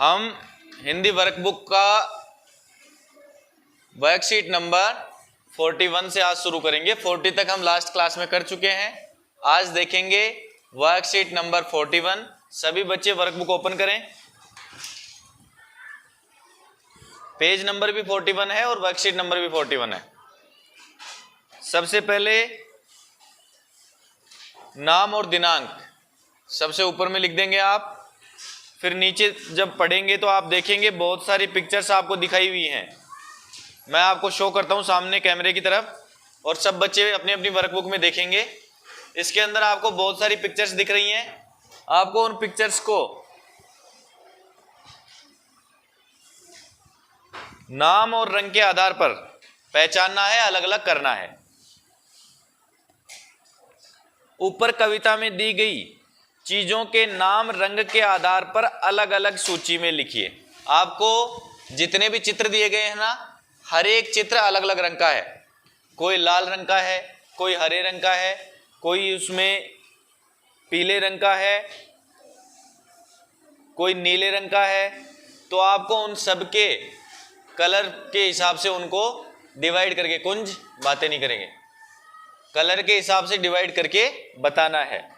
हम हिंदी वर्कबुक का worksheet number 41 से आज शुरू करेंगे। 40 तक हम लास्ट क्लास में कर चुके हैं। आज देखेंगे वर्कशीट नंबर 41। सभी बच्चे वर्कबुक ओपन करें। पेज नंबर भी 41 है और वर्कशीट नंबर भी 41 है। सबसे पहले नाम और दिनांक सबसे ऊपर में लिख देंगे आप। फिर नीचे जब पढ़ेंगे तो आप देखेंगे बहुत सारी पिक्चर्स आपको दिखाई हुई हैं। मैं आपको शो करता हूं सामने कैमरे की तरफ और सब बच्चे अपनी अपनी वर्कबुक में देखेंगे। इसके अंदर आपको बहुत सारी पिक्चर्स दिख रही हैं। आपको उन पिक्चर्स को नाम और रंग के आधार पर पहचानना है, अलग अलग करना है। ऊपर कविता में दी गई चीजों के नाम रंग के आधार पर अलग अलग सूची में लिखिए। आपको जितने भी चित्र दिए गए हैं ना, हर एक चित्र अलग अलग रंग का है। कोई लाल रंग का है, कोई हरे रंग का है, कोई उसमें पीले रंग का है, कोई नीले रंग का है। तो आपको उन सब के कलर के हिसाब से उनको डिवाइड करके, कुंज बातें नहीं करेंगे, कलर के हिसाब से डिवाइड करके बताना है।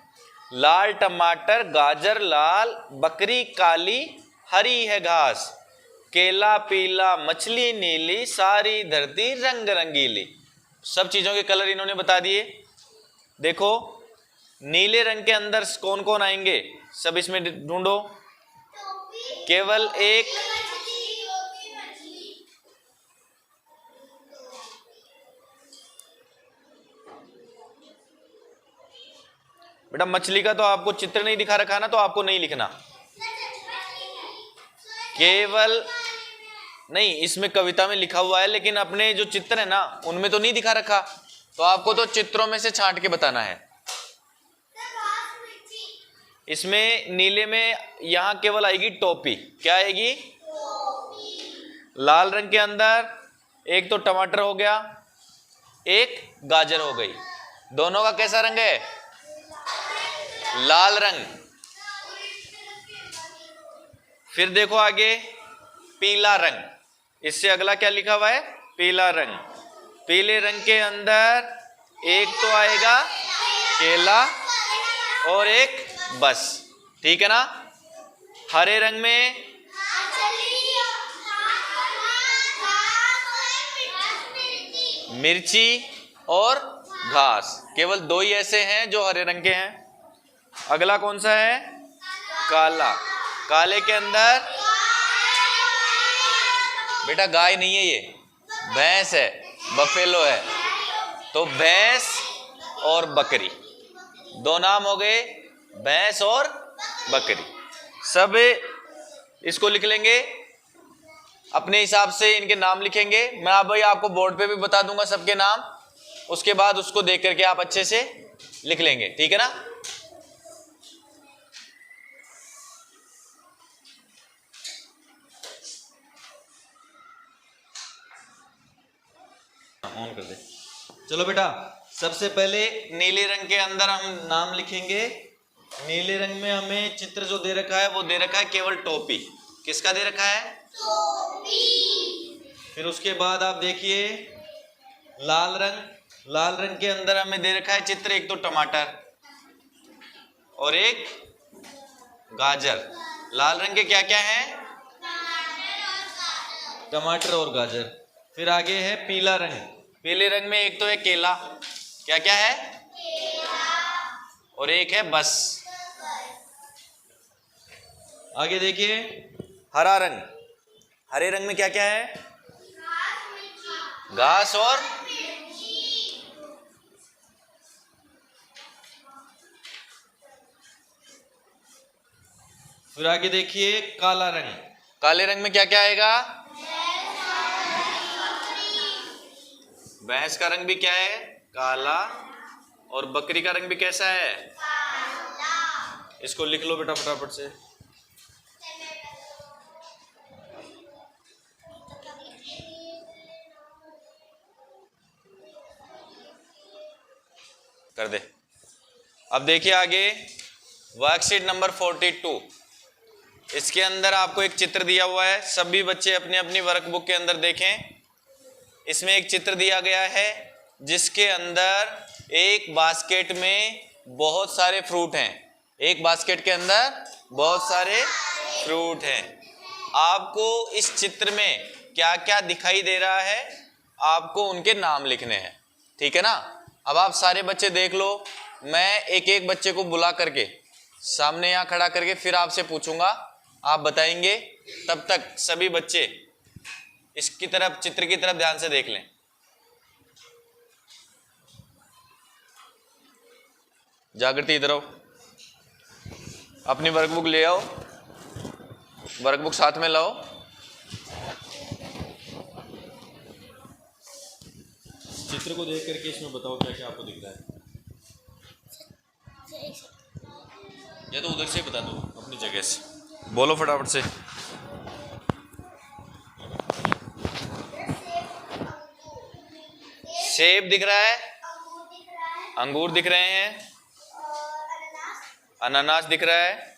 लाल टमाटर, गाजर लाल, बकरी काली, हरी है घास, केला पीला, मछली नीली, सारी धरती रंग रंगीली। सब चीजों के कलर इन्होंने बता दिए। देखो नीले रंग के अंदर कौन कौन आएंगे, सब इसमें ढूंढो। केवल एक बेटा मछली का तो आपको चित्र नहीं दिखा रखा ना, तो आपको नहीं लिखना। केवल नहीं, इसमें कविता में लिखा हुआ है, लेकिन अपने जो चित्र है ना उनमें तो नहीं दिखा रखा, तो आपको तो चित्रों में से छांट के बताना है। इसमें नीले में यहां केवल आएगी टोपी। क्या आएगी? लाल रंग के अंदर एक तो टमाटर हो गया, एक गाजर हो गई। दोनों का कैसा रंग है? लाल रंग। फिर देखो आगे पीला रंग। इससे अगला क्या लिखा हुआ है? पीला रंग। पीले रंग के अंदर एक तो आएगा केला और एक बस, ठीक है ना। हरे रंग में मिर्ची और घास। केवल दो ही ऐसे हैं जो हरे रंग के हैं। अगला कौन सा है? काला। काले के अंदर बेटा गाय नहीं है, ये भैंस है, बफेलो है। तो भैंस और बकरी, दो नाम हो गए, भैंस और बकरी। सब इसको लिख लेंगे अपने हिसाब से, इनके नाम लिखेंगे। मैं अब भाई आपको बोर्ड पे भी बता दूंगा सबके नाम, उसके बाद उसको देख करके आप अच्छे से लिख लेंगे, ठीक है ना। ऑन कर दे। चलो बेटा, सबसे पहले नीले रंग के अंदर हम नाम लिखेंगे। नीले रंग में हमें चित्र जो दे रखा है वो दे रखा है केवल टोपी। किसका दे रखा है? टोपी। फिर उसके बाद आप देखिए लाल रंग। लाल रंग के अंदर हमें दे रखा है चित्र, एक तो टमाटर और एक गाजर। लाल रंग के क्या क्या है? टमाटर और गाजर। फिर आगे है पीला रंग। पीले रंग में एक तो है केला, क्या क्या है? केला। और एक है बस। आगे देखिए हरा रंग। हरे रंग में क्या क्या है? घास और फिर आगे देखिए काला रंग। काले रंग में क्या क्या आएगा? भैंस का रंग भी क्या है? काला। और बकरी का रंग भी कैसा है? काला। इसको लिख लो बेटा फटाफट से। कर दे। अब देखिए आगे वर्कशीट नंबर 42। इसके अंदर आपको एक चित्र दिया हुआ है, सभी बच्चे अपनी अपनी वर्कबुक के अंदर देखें। इसमें एक चित्र दिया गया है जिसके अंदर एक बास्केट में बहुत सारे फ्रूट हैं। एक बास्केट के अंदर बहुत सारे फ्रूट हैं। आपको इस चित्र में क्या क्या दिखाई दे रहा है, आपको उनके नाम लिखने हैं, ठीक है ना। अब आप सारे बच्चे देख लो, मैं एक एक बच्चे को बुला करके सामने यहाँ खड़ा करके फिर आपसे पूछूंगा, आप बताएंगे। तब तक सभी बच्चे इसकी तरफ, चित्र की तरफ ध्यान से देख लें। जागृति इधर आओ, अपनी वर्कबुक ले आओ, वर्कबुक साथ में लाओ। चित्र को देख करके इसमें बताओ क्या क्या आपको दिख रहा है। या तो उधर से बता दो, अपनी जगह से बोलो फटाफट से। सेब दिख रहा है, अंगूर दिख रहे हैं, अनानास दिख रहा है,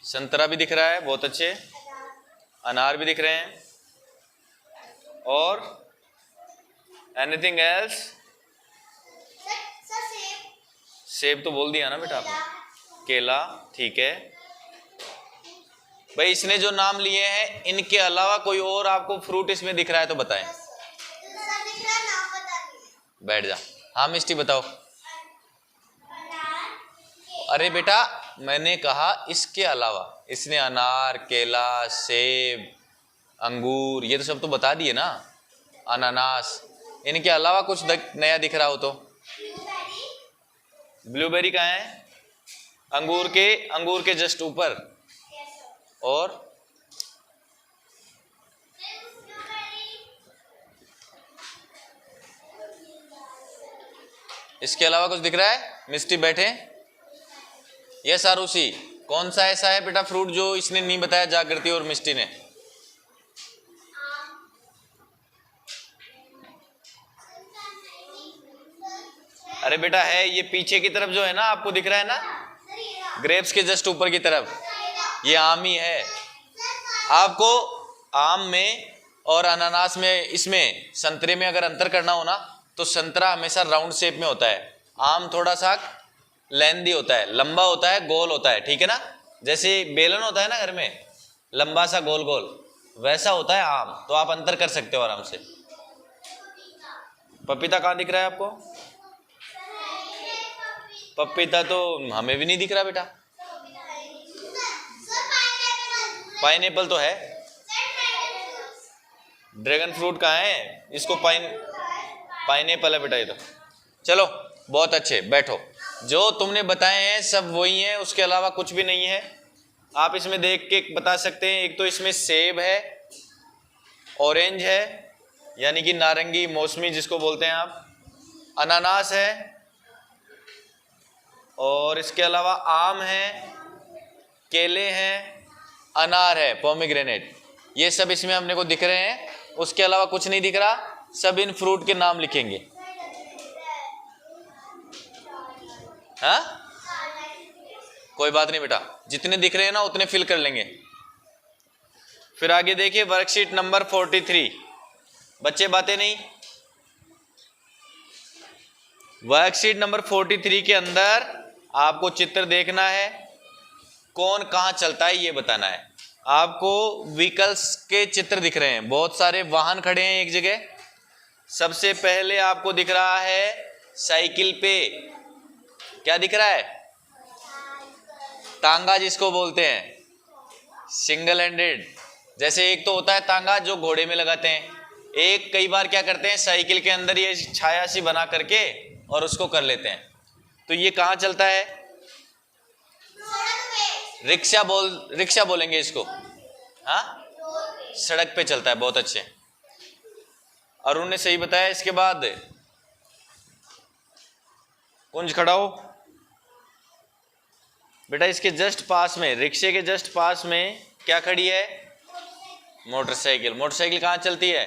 संतरा भी दिख रहा है, बहुत अच्छे, अनार भी दिख रहे हैं, और एनीथिंग एल्स? सेब तो बोल दिया ना बेटा आपने, केला, ठीक है भाई। इसने जो नाम लिए हैं इनके अलावा कोई और आपको फ्रूट इसमें दिख रहा है तो बताएं। बैठ जा। हाँ मिष्टी बताओ। अरे बेटा मैंने कहा इसके अलावा, इसने अनार, केला, सेब, अंगूर ये तो सब तो बता दिए ना, अनानास। इनके अलावा कुछ नया दिख रहा हो तो? ब्लूबेरी कहाँ है? अंगूर के जस्ट ऊपर। और इसके अलावा कुछ दिख रहा है? मिस्टी बैठे। यस आरुषि, कौन सा ऐसा है बेटा फ्रूट जो इसने नहीं बताया, जागृति और मिस्टी ने? अरे बेटा है, ये पीछे की तरफ जो है ना आपको दिख रहा है ना, ग्रेप्स के जस्ट ऊपर की तरफ, ये आम ही है। आपको आम में और अनानास में, इसमें संतरे में अगर अंतर करना हो ना तो संतरा हमेशा राउंड शेप में होता है, आम थोड़ा सा लेंदी होता है, लंबा होता है, गोल होता है, ठीक है ना। जैसे बेलन होता है ना घर में, लंबा सा गोल गोल, वैसा होता है आम। तो आप अंतर कर सकते हो आराम से। पपीता कहाँ दिख रहा है आपको? पपीता तो हमें भी नहीं दिख रहा बेटा। पाइनएप्पल तो है, ड्रैगन फ्रूट कहाँ है? इसको पाइनएप्पल है बेटा ये तो। चलो बहुत अच्छे, बैठो। जो तुमने बताए हैं सब वही हैं, उसके अलावा कुछ भी नहीं है। आप इसमें देख के बता सकते हैं, एक तो इसमें सेब है, ऑरेंज है यानी कि नारंगी मौसमी जिसको बोलते हैं आप, अनानास है, और इसके अलावा आम है, केले हैं, अनार है, पोमीग्रेनेट, ये सब इसमें हमने को दिख रहे हैं। उसके अलावा कुछ नहीं दिख रहा। सब इन फ्रूट के नाम लिखेंगे। हाँ कोई बात नहीं बेटा, जितने दिख रहे हैं ना उतने फिल कर लेंगे। फिर आगे देखिए वर्कशीट नंबर 43। बच्चे बातें नहीं। वर्कशीट नंबर 43 के अंदर आपको चित्र देखना है, कौन कहाँ चलता है ये बताना है। आपको व्हीकल्स के चित्र दिख रहे हैं, बहुत सारे वाहन खड़े हैं एक जगह। सबसे पहले आपको दिख रहा है साइकिल पे क्या दिख रहा है? तांगा जिसको बोलते हैं, सिंगल हैंडेड। जैसे एक तो होता है तांगा जो घोड़े में लगाते हैं, एक कई बार क्या करते हैं साइकिल के अंदर ये छाया सी बना करके और उसको कर लेते हैं। तो ये कहाँ चलता है? रिक्शा बोलेंगे इसको। हाँ सड़क पे चलता है, बहुत अच्छे। अरुण ने सही बताया। इसके बाद कुंज खड़ा हो बेटा। इसके जस्ट पास में, रिक्शे के जस्ट पास में क्या खड़ी है? मोटरसाइकिल। मोटरसाइकिल कहाँ चलती है?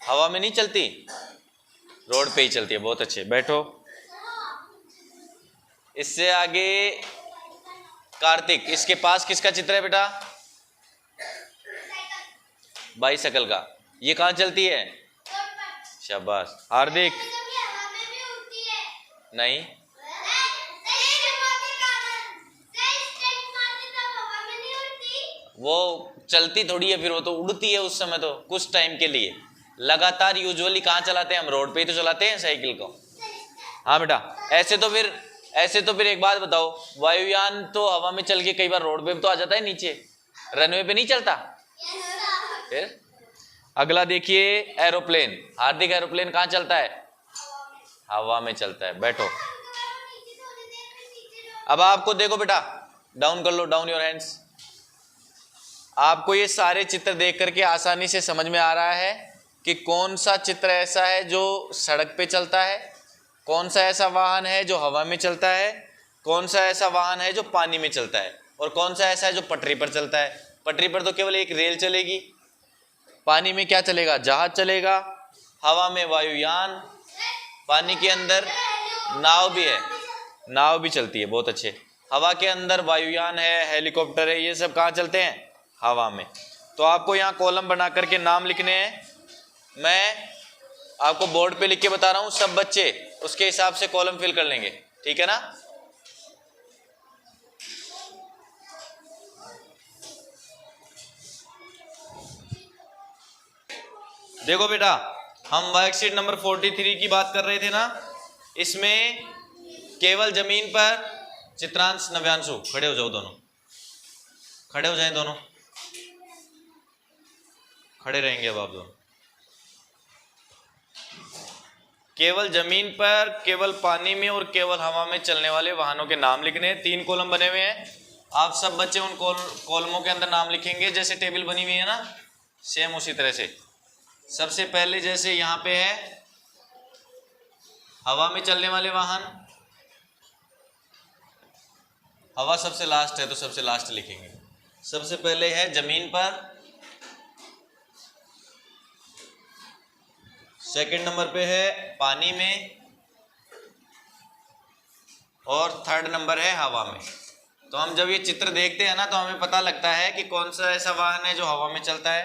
हवा में नहीं चलती, रोड पे ही चलती है। बहुत अच्छे, बैठो। इससे आगे कार्तिक, इसके पास किसका चित्र है बेटा? बाइसाइकिल का। ये कहाँ चलती है? शाबाश। हार्दिक, नहीं, वो चलती थोड़ी है, फिर वो तो उड़ती है उस समय, तो कुछ टाइम के लिए। लगातार यूजुअली कहाँ चलाते हैं हम? रोड पे ही तो चलाते हैं साइकिल को। हाँ बेटा, ऐसे तो फिर एक बात बताओ, वायुयान तो हवा में चल के कई बार रोड पे तो आ जाता है, नीचे रनवे पे नहीं चलता। फिर अगला देखिए, एरोप्लेन। हार्दिक, एरोप्लेन कहाँ चलता है? हवा में चलता है। बैठो। अब आपको देखो बेटा, डाउन कर लो, डाउन योर हैंड्स। आपको ये सारे चित्र देख करके आसानी से समझ में आ रहा है कि कौन सा चित्र ऐसा है जो सड़क पे चलता है, कौन सा ऐसा वाहन है जो हवा में चलता है, कौन सा ऐसा वाहन है जो पानी में चलता है, और कौन सा ऐसा है जो पटरी पर चलता है। पटरी पर तो केवल एक रेल चलेगी, पानी में क्या चलेगा? जहाज चलेगा, हवा में वायुयान, पानी के अंदर नाव भी है, नाव भी चलती है। बहुत अच्छे। हवा के अंदर वायुयान है, हेलीकॉप्टर है, ये सब कहाँ चलते हैं? हवा में। तो आपको यहाँ कॉलम बना करके नाम लिखने हैं। मैं आपको बोर्ड पे लिख के बता रहा हूँ, सब बच्चे उसके हिसाब से कॉलम फिल कर लेंगे, ठीक है ना? देखो बेटा, हम वर्कशीट नंबर 43 की बात कर रहे थे ना, इसमें केवल जमीन पर चित्रांश, नव्यांशु, खड़े हो जाओ दोनों, खड़े हो जाएं दोनों, खड़े रहेंगे अब आप दोनों। केवल जमीन पर, केवल पानी में और केवल हवा में चलने वाले वाहनों के नाम लिखने हैं। 3 कॉलम बने हुए हैं, आप सब बच्चे उन कॉलमों के अंदर नाम लिखेंगे जैसे टेबल बनी हुई है ना, सेम उसी तरह से। सबसे पहले जैसे यहाँ पे है हवा में चलने वाले वाहन, हवा सबसे लास्ट है तो सबसे लास्ट लिखेंगे। सबसे पहले है जमीन पर, सेकंड नंबर पे है पानी में, और थर्ड नंबर है हवा में। तो हम जब ये चित्र देखते हैं ना, तो हमें पता लगता है कि कौन सा ऐसा वाहन है जो हवा में चलता है,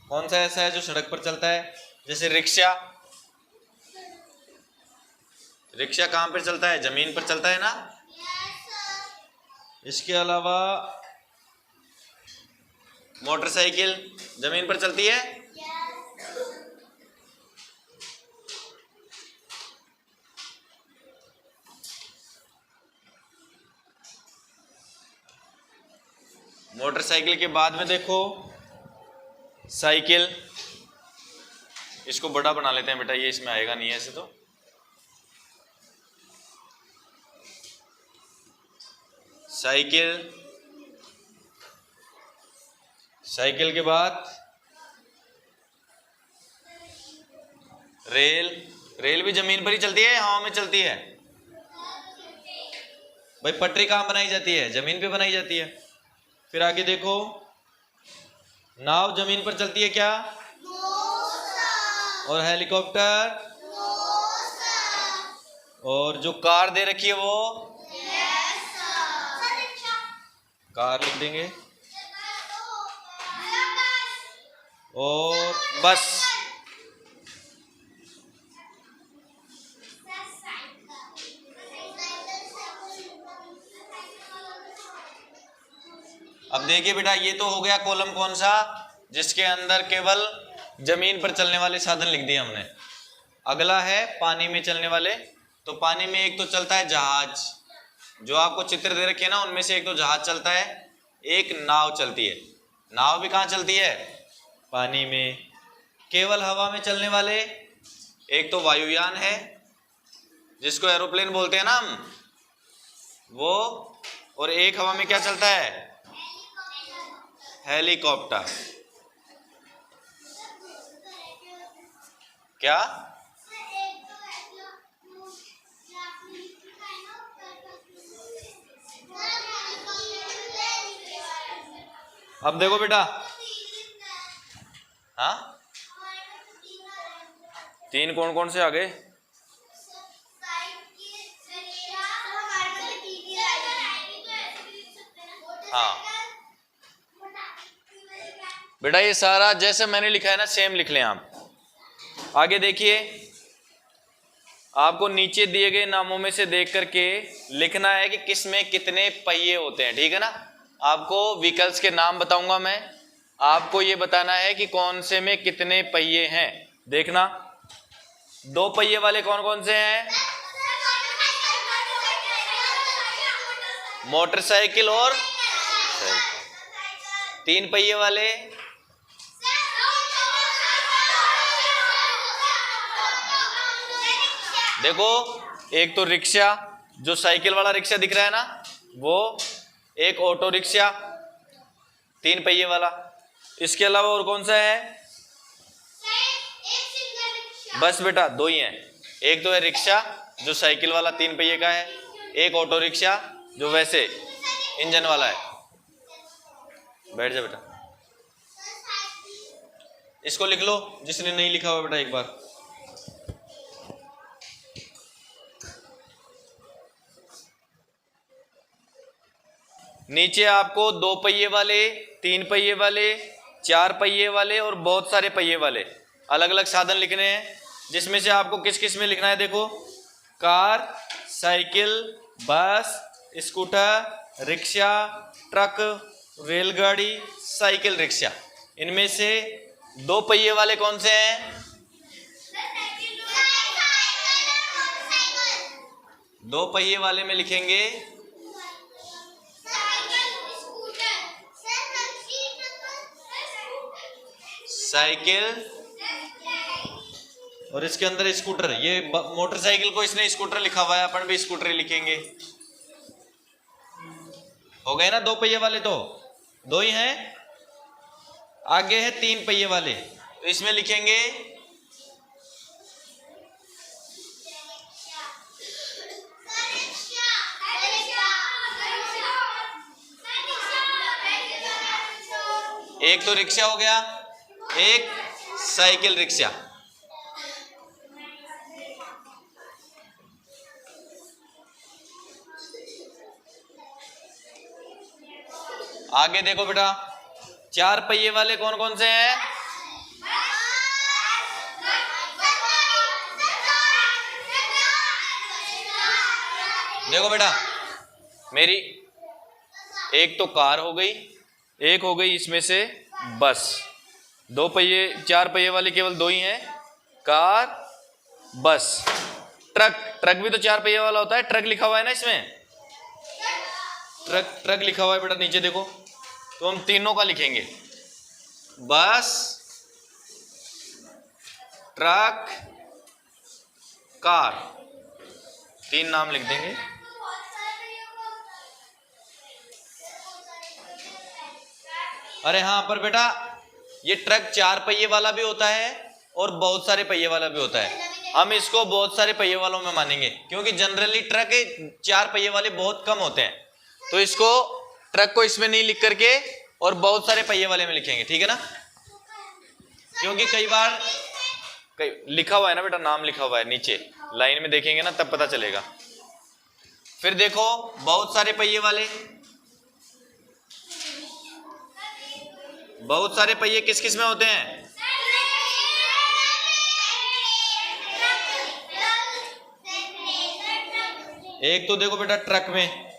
कौन सा ऐसा है जो सड़क पर चलता है। जैसे रिक्शा, रिक्शा कहाँ पर चलता है? जमीन पर चलता है ना। इसके अलावा मोटरसाइकिल जमीन पर चलती है। मोटरसाइकिल के बाद में देखो साइकिल, इसको बड़ा बना लेते हैं बेटा, ये इसमें आएगा नहीं है ऐसे तो। साइकिल, साइकिल के बाद रेल, रेल भी जमीन पर ही चलती है, हवा में चलती है? भाई पटरी कहाँ बनाई जाती है? जमीन पे बनाई जाती है। फिर आगे देखो, नाव जमीन पर चलती है क्या? और हेलीकॉप्टर, और जो कार दे रखी है वो कार लिख देंगे, और बस। अब देखिए बेटा, ये तो हो गया कॉलम कौन सा? जिसके अंदर केवल जमीन पर चलने वाले साधन लिख दिए हमने। अगला है पानी में चलने वाले। तो पानी में एक तो चलता है जहाज, जो आपको चित्र दे रखे हैं ना, उनमें से एक तो जहाज चलता है, एक नाव चलती है। नाव भी कहाँ चलती है? पानी में। केवल हवा में चलने वाले, एक तो वायुयान है जिसको एरोप्लेन बोलते हैं ना हम, वो, और एक हवा में क्या चलता है? हेलीकॉप्टर। क्या? अब देखो बेटा, हाँ 3 कौन कौन से आ गए? हाँ बेटा, ये सारा जैसे मैंने लिखा है ना सेम लिख लें आप। आगे देखिए, आपको नीचे दिए गए नामों में से देख करके लिखना है कि किसमें कितने पहिए होते हैं, ठीक है ना। आपको व्हीकल्स के नाम बताऊंगा मैं, आपको ये बताना है कि कौन से में कितने पहिए हैं। देखना, 2 पहिए वाले कौन कौन से हैं? मोटरसाइकिल और 3 पहिए वाले देखो, एक तो रिक्शा, जो साइकिल वाला रिक्शा दिख रहा है ना वो, एक ऑटो रिक्शा 3 पहिए वाला। इसके अलावा और कौन सा है? बस बेटा 2 ही हैं। एक तो है रिक्शा जो साइकिल वाला 3 पहिए का है, एक ऑटो रिक्शा जो वैसे इंजन वाला है। बैठ जा बेटा, इसको लिख लो जिसने नहीं लिखा हुआ बेटा एक बार। नीचे आपको 2 पहिए वाले, 3 पहिए वाले, 4 पहिए वाले और बहुत सारे पहिए वाले अलग अलग साधन लिखने हैं, जिसमें से आपको किस किस में लिखना है। देखो, कार, साइकिल, बस, स्कूटर, रिक्शा, ट्रक, रेलगाड़ी, साइकिल रिक्शा। इनमें से 2 पहिए वाले कौन से हैं? 2 पहिए वाले में लिखेंगे साइकिल, और इसके अंदर स्कूटर। ये मोटरसाइकिल को इसने स्कूटर लिखा हुआ है, अपन भी स्कूटर ही लिखेंगे। हो गए ना 2 पहिए वाले, तो 2 ही हैं। आगे है 3 पहिए वाले, तो इसमें लिखेंगे एक तो रिक्शा हो गया, एक साइकिल रिक्शा। आगे देखो बेटा, 4 पहिए वाले कौन कौन से हैं? देखो बेटा मेरी, एक तो कार हो गई, एक हो गई इसमें से बस। 2 पहिए, 4 पहिए वाले केवल 2 ही हैं, कार, बस। ट्रक भी तो 4 पहिए वाला होता है, ट्रक लिखा हुआ है ना इसमें, ट्रक लिखा हुआ है बेटा नीचे देखो। तो हम तीनों का लिखेंगे, बस, ट्रक, कार, 3 नाम लिख देंगे। अरे हाँ, पर बेटा ये ट्रक 4 पहिए वाला भी होता है और बहुत सारे पहिए वाला भी होता है। हम इसको बहुत सारे पहिए वालों में मानेंगे, क्योंकि जनरली ट्रक 4 पहिए वाले बहुत कम होते हैं। तो इसको, ट्रक को इसमें नहीं लिख करके और बहुत सारे पहिए वाले में लिखेंगे, ठीक है ना। क्योंकि कई बार लिखा हुआ है ना बेटा, नाम लिखा हुआ है नीचे, लाइन में देखेंगे ना तब पता चलेगा। फिर देखो, बहुत सारे पहिए वाले, बहुत सारे पहिए किस किस में होते हैं? एक तो देखो बेटा ट्रक में,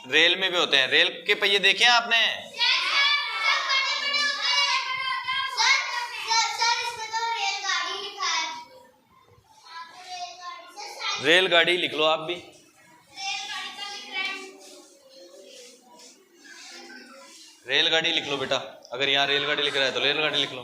रेल में भी होते हैं। रेल के पहिए देखे हैं आपने? रेलगाड़ी लिख लो आप भी। रेलगाड़ी लिख लो बेटा, अगर यहाँ रेलगाड़ी लिख रहा है तो रेलगाड़ी लिख लो।